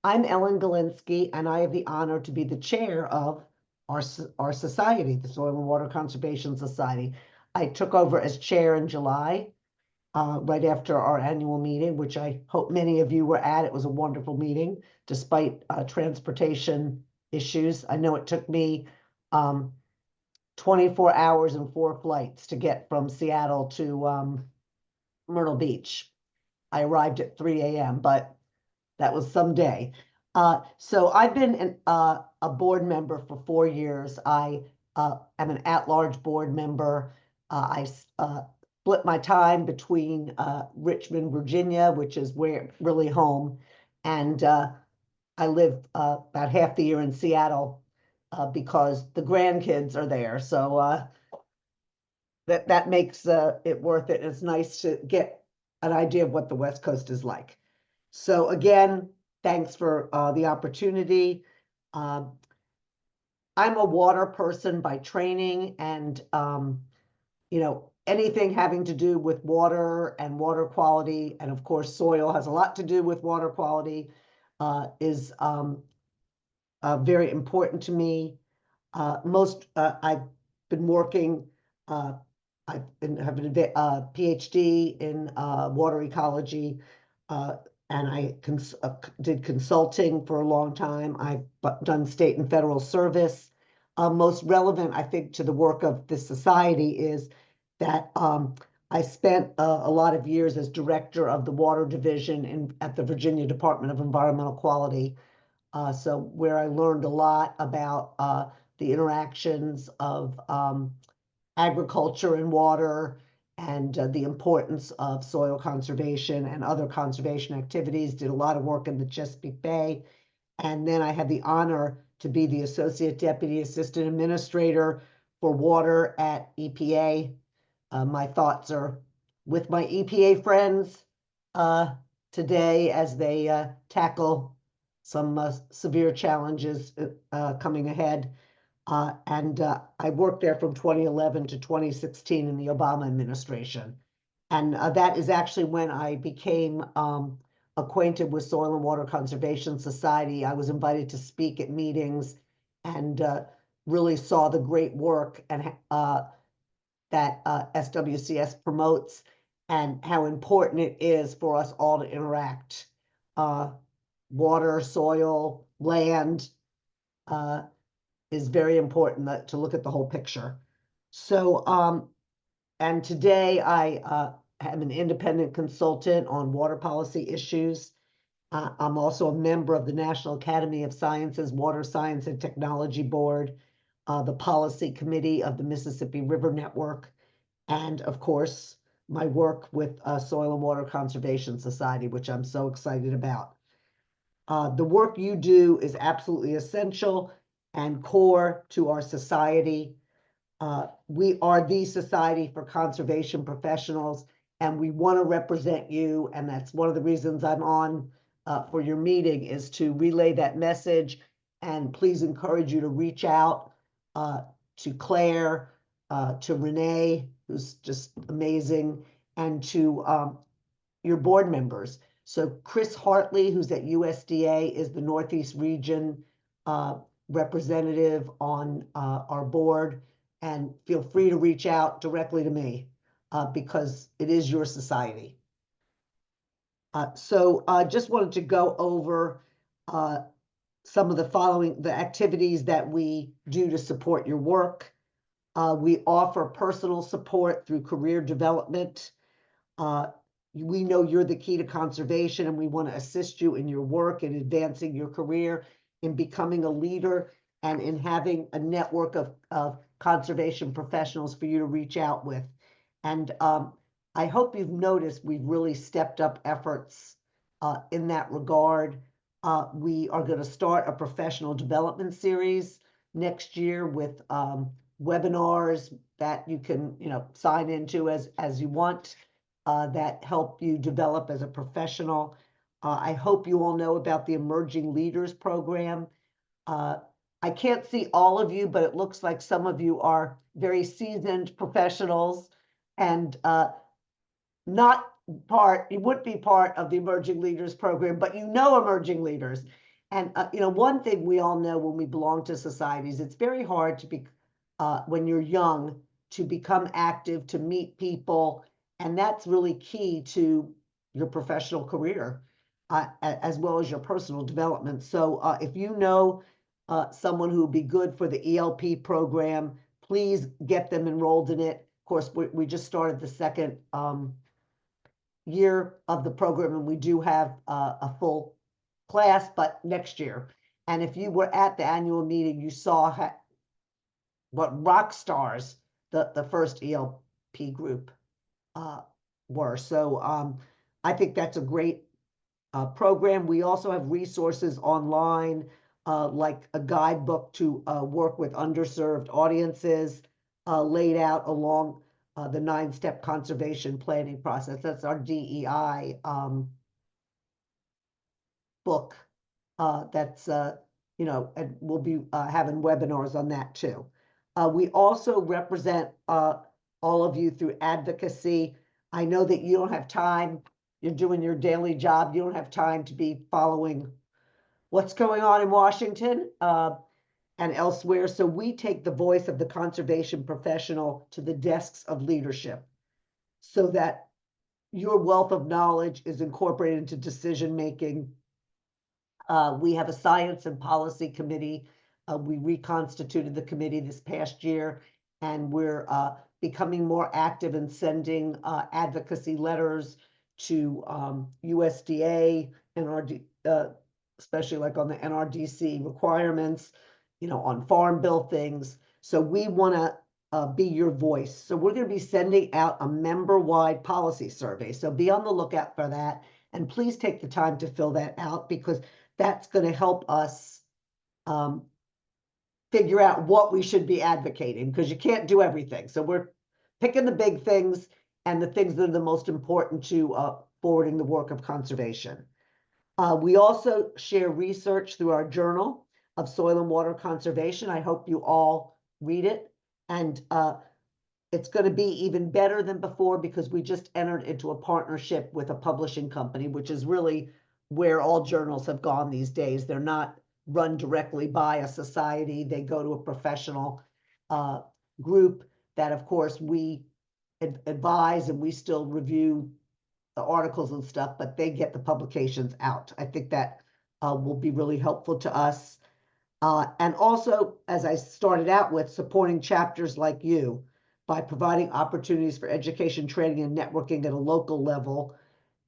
I'm Ellen Gilinsky, and I have the honor to be the chair of our society, the Soil and Water Conservation Society. I took over as chair in July, right after our annual meeting, which I hope many of you were at. It was a wonderful meeting, despite transportation issues. I know it took me 24 hours and 4 flights to get from Seattle to Myrtle Beach. I arrived at 3 a.m., but that was some day. So I've been a board member for 4 years. I am an at-large board member. I split my time between Richmond, Virginia, which is where really home, and I live about half the year in Seattle because the grandkids are there. So that makes it worth it. It's nice to get an idea of what the West Coast is like. So again, thanks for the opportunity. I'm a water person by training, and anything having to do with water and water quality, and of course soil has a lot to do with water quality, is very important to me. I've been working. I have a PhD in water ecology, and I did consulting for a long time. I've done state and federal service. Most relevant, I think, to the work of this society is that I spent a lot of years as director of the water division at the Virginia Department of Environmental Quality. So where I learned a lot about the interactions of agriculture and water, and the importance of soil conservation and other conservation activities. Did a lot of work in the Chesapeake Bay. And then I had the honor to be the Associate Deputy Assistant Administrator for Water at EPA. My thoughts are with my EPA friends today as they tackle some severe challenges coming ahead. I worked there from 2011 to 2016 in the Obama administration. And that is actually when I became acquainted with Soil and Water Conservation Society. I was invited to speak at meetings and really saw the great work and that SWCS promotes, and how important it is for us all to interact. Water, soil, land, is very important to look at the whole picture. So, and today I am an independent consultant on water policy issues. I'm also a member of the National Academy of Sciences Water Science and Technology Board, the policy committee of the Mississippi River Network, and of course, my work with Soil and Water Conservation Society, which I'm so excited about. The work you do is absolutely essential and core to our society. We are the Society for Conservation Professionals, and we want to represent you. And that's one of the reasons I'm on for your meeting, is to relay that message. And please encourage you to reach out to Claire, to Renee, who's just amazing, and to your board members. So Chris Hartley, who's at USDA, is the Northeast Region representative on our board, and feel free to reach out directly to me because it is your society. So I just wanted to go over some of the activities that we do to support your work. We offer personal support through career development. We know you're the key to conservation, and we want to assist you in your work in advancing your career, in becoming a leader, and in having a network of conservation professionals for you to reach out with. And I hope you've noticed we've really stepped up efforts in that regard. We are going to start a professional development series next year with webinars that you can sign into as you want, that help you develop as a professional. I hope you all know about the Emerging Leaders Program. I can't see all of you, but it looks like some of you are very seasoned professionals and you wouldn't be part of the Emerging Leaders Program, but you know emerging leaders. And, one thing we all know when we belong to societies, it's very hard to be, when you're young, to become active, to meet people. And that's really key to your professional career, as well as your personal development. So if you know someone who would be good for the ELP program, please get them enrolled in it. Of course, we just started the second year of the program, and we do have a full class, but next year. And if you were at the annual meeting, you saw what rock stars the first ELP group were. So I think that's a great program. We also have resources online, like a guidebook to work with underserved audiences, laid out along the 9-step conservation planning process. That's our DEI book. That's and we'll be having webinars on that too. We also represent all of you through advocacy. I know that you don't have time. You're doing your daily job. You don't have time to be following what's going on in Washington and elsewhere. So we take the voice of the conservation professional to the desks of leadership so that your wealth of knowledge is incorporated into decision making. We have a science and policy committee. We reconstituted the committee this past year, and we're becoming more active in sending advocacy letters to USDA, NRD, especially like on the NRDC requirements, on farm bill things. So we want to be your voice. So we're going to be sending out a member-wide policy survey. So be on the lookout for that. And please take the time to fill that out, because that's going to help us figure out what we should be advocating, because you can't do everything. So we're picking the big things and the things that are the most important to forwarding the work of conservation. We also share research through our Journal of Soil and Water Conservation. I hope you all read it. And it's going to be even better than before, because we just entered into a partnership with a publishing company, which is really where all journals have gone these days. They're not run directly by a society. They go to a professional group that, of course, we advise, and we still review the articles and stuff, but they get the publications out. I think that will be really helpful to us. And also, as I started out with, supporting chapters like you by providing opportunities for education, training, and networking at a local level,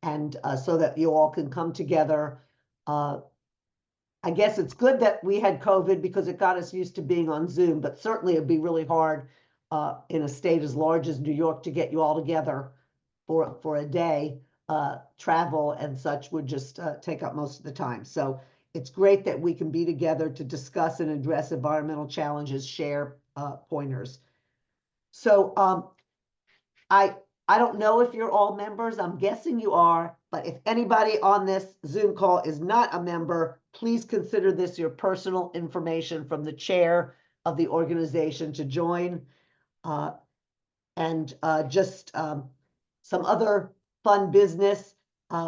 and so that you all can come together. I guess it's good that we had COVID, because it got us used to being on Zoom, but certainly it'd be really hard in a state as large as New York to get you all together for a day. Travel and such would just take up most of the time. So it's great that we can be together to discuss and address environmental challenges, share pointers. So I don't know if you're all members. I'm guessing you are, but if anybody on this Zoom call is not a member, please consider this your personal information from the chair of the organization to join. And just some other fun business.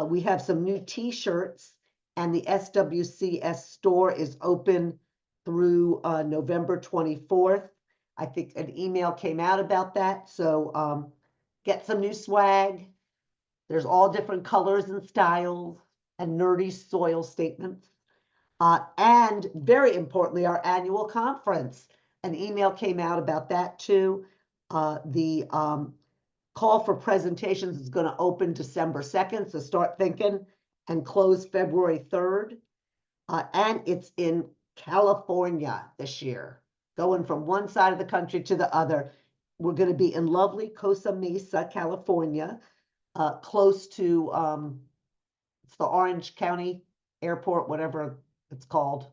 We have some new t-shirts, and the SWCS store is open through November 24th. I think an email came out about that. So get some new swag. There's all different colors and styles and nerdy soil statements. And very importantly, our annual conference. An email came out about that too. The call for presentations is going to open December 2nd, so start thinking, and close February 3rd. And it's in California this year, going from one side of the country to the other. We're going to be in lovely Costa Mesa, California, close to it's the Orange County Airport, whatever it's called.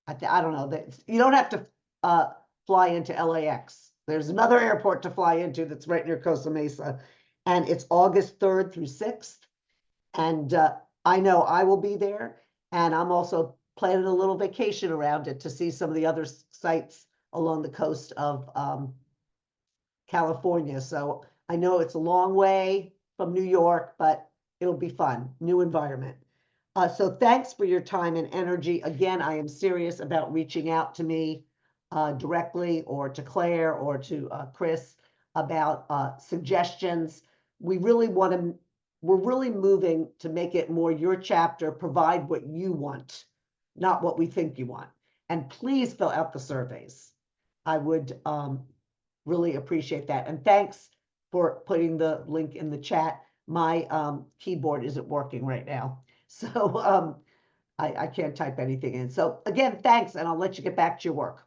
I don't know. You don't have to fly into LAX. There's another airport to fly into that's right near Costa Mesa, and it's August 3rd through 6th. And I know I will be there, and I'm also planning a little vacation around it to see some of the other sites along the coast of California. So I know it's a long way from New York, but it'll be fun. New environment. So thanks for your time and energy. Again, I am serious about reaching out to me directly, or to Claire, or to Chris, about suggestions. We really want to, we're really moving to make it more your chapter, provide what you want, not what we think you want. And please fill out the surveys. I would really appreciate that. And thanks for putting the link in the chat. My keyboard isn't working right now. So I can't type anything in. So again, thanks, and I'll let you get back to your work.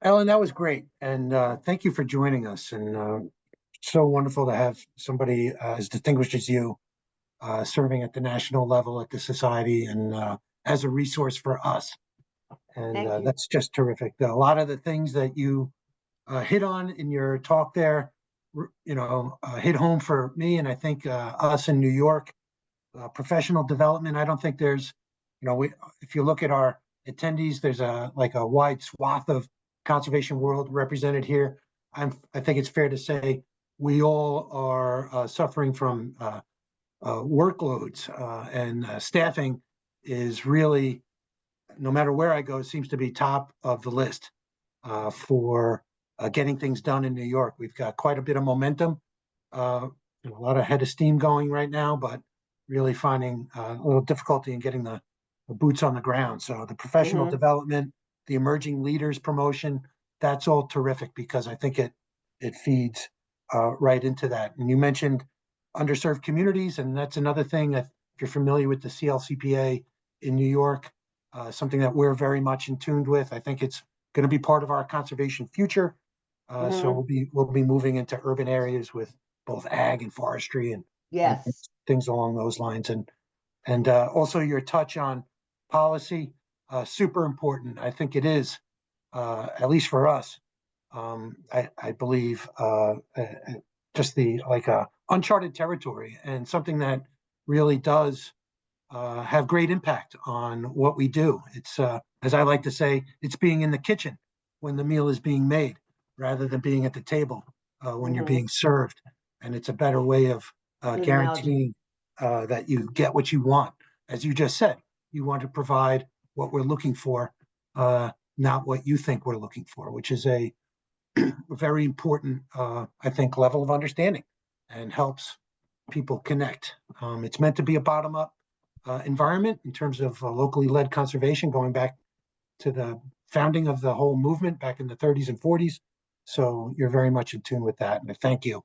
Ellen, that was great. And thank you for joining us. And so wonderful to have somebody as distinguished as you serving at the national level at the society, and as a resource for us. And Thank you. that's just terrific. A lot of the things that you hit on in your talk there, hit home for me, and I think us in New York. Professional development, I don't think there's, if you look at our attendees, there's a wide swath of conservation world represented here. I think it's fair to say we all are suffering from workloads, and staffing is really, no matter where I go, it seems to be top of the list for getting things done in New York. We've got quite a bit of momentum, a lot of head of steam going right now, but really finding a little difficulty in getting the boots on the ground. So the professional development, the emerging leaders promotion, that's all terrific, because I think it feeds right into that. And you mentioned underserved communities, and that's another thing that, if you're familiar with the CLCPA in New York, something that we're very much in tune with. I think it's going to be part of our conservation future. So we'll be moving into urban areas with both ag and forestry, and Yes. things along those lines. And also your touch on policy, super important. I think it is, at least for us. I believe just the uncharted territory, and something that really does have great impact on what we do. It's, as I like to say, it's being in the kitchen when the meal is being made, rather than being at the table when you're being served. And it's a better way of guaranteeing that you get what you want. As you just said, you want to provide what we're looking for, not what you think we're looking for, which is a very important, I think, level of understanding, and helps people connect. It's meant to be a bottom-up environment in terms of locally led conservation, going back to the founding of the whole movement back in the 30s and 40s. So you're very much in tune with that, and I thank you